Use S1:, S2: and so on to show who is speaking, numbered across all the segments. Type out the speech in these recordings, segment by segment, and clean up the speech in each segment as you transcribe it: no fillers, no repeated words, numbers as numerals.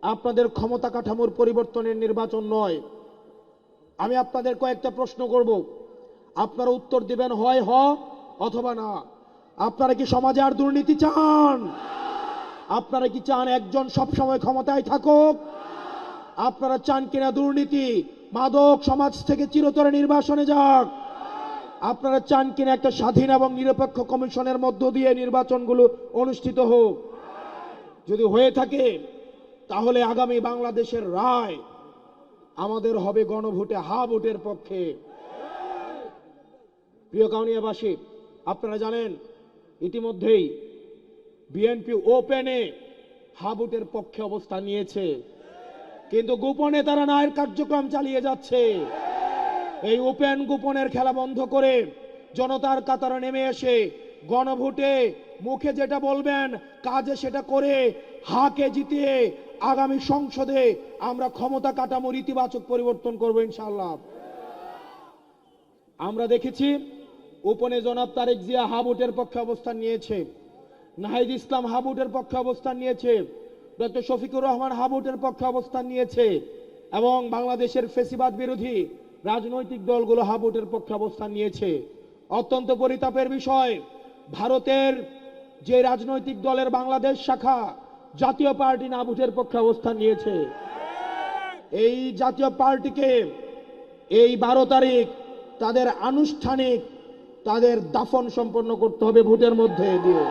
S1: আপনাদের ক্ষমতা কাঠামোর পরিবর্তনের নির্বাচন নয়। আমি আপনাদের কয়েকটা প্রশ্ন করব, আপনারা উত্তর দিবেন হয় হ অথবা না। আপনারা কি সমাজে আর দুর্নীতি চান? আপনারা কি চান একজন সবসময় ক্ষমতায় থাকুক? আপনারা চান কিনা দুর্নীতি মাদক সমাজ থেকে চিরতরে নির্বাসনে যাক? আপনারা চান কিনা একটা স্বাধীন এবং নিরপেক্ষ কমিশনের মধ্য দিয়ে নির্বাচনগুলো অনুষ্ঠিত হোক? যদি হয়ে থাকে তাহলে আগামী বাংলাদেশের রায় আমাদের হবে গণভোটে হা ভোটের পক্ষে। প্রিয় কাউনিয়াবাসী, আপনারা জানেন ইতিমধ্যেই বিএনপি ওপেনে হা ভোটের পক্ষে অবস্থান নিয়েছে, কিন্তু গোপনে তারা ন্যায়ের কার্যক্রম চালিয়ে যাচ্ছে। এই ওপেন গোপনের খেলা বন্ধ করে জনতার কাতারে নেমে এসে গণভোটে মুখে যেটা বলবেন কাজে সেটা করে হাকে জিতিয়ে আগামী সংসদে আমরা ক্ষমতা কাঠামোর ইতিবাচক পরিবর্তন করব ইনশাআল্লাহ। আমরা দেখেছি ওপেনে জনাব তারেক জিয়া হা ভোটের পক্ষে অবস্থান নিয়েছে, নাহিদ ইসলাম হা ভোটের পক্ষে অবস্থান নিয়েছে, ডক্টর শফিকুর রহমান হা ভোটের পক্ষে অবস্থান নিয়েছে, এবং বাংলাদেশের ফেসিবাদ বিরোধী রাজনৈতিক দলগুলো হা ভোটের পক্ষে অবস্থান নিয়েছে। অত্যন্ত পরিতাপের বিষয়, ভারতের যে রাজনৈতিক দলের বাংলাদেশ শাখা জাতীয় পার্টি না ভোটের পক্ষে অবস্থান নিয়েছে। এই জাতীয় পার্টিকে এই 12 তারিখ তাদের আনুষ্ঠানিক তাদের দাফন সম্পন্ন করতে হবে ভোটের মধ্যে দিয়ে।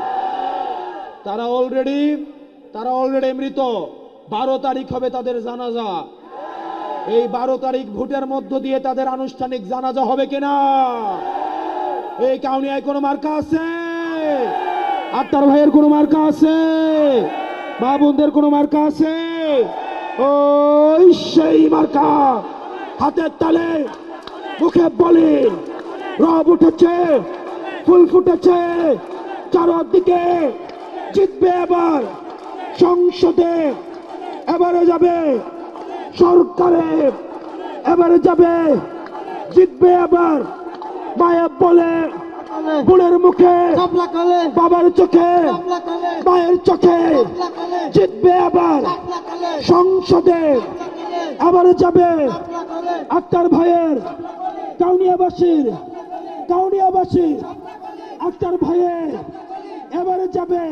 S1: তারা অলরেডি মৃত। 12 তারিখ হবে তাদের জানাজা। এই 12 তারিখ ভোটের মধ্য দিয়ে তাদের আনুষ্ঠানিক জানাজা হবে কিনা? এই কাউনিয়ায় কোনো মার্কা আছে? আক্তার ভাইয়ের কোনো মার্কা আছে? মা বোনদের কোনো মার্কা আছে? ওই সেই মার্কা হাতের তালে মুখে বলি রব উঠেছে, ফুল ফুটেছে চারদিকে। জিতবে এবার সংসদে, এবারে যাবে সরকারে, এবারে যাবে, জিতবে এবার। মায়ের বলে বোনের মুখে, বাবার চোখে, মায়ের চোখে, জিতবে এবার সংসদে, এবারে যাবে আক্তার ভাইয়ের কাউনিয়াবাসীর আক্তার ভাইয়ের এবারে যাবে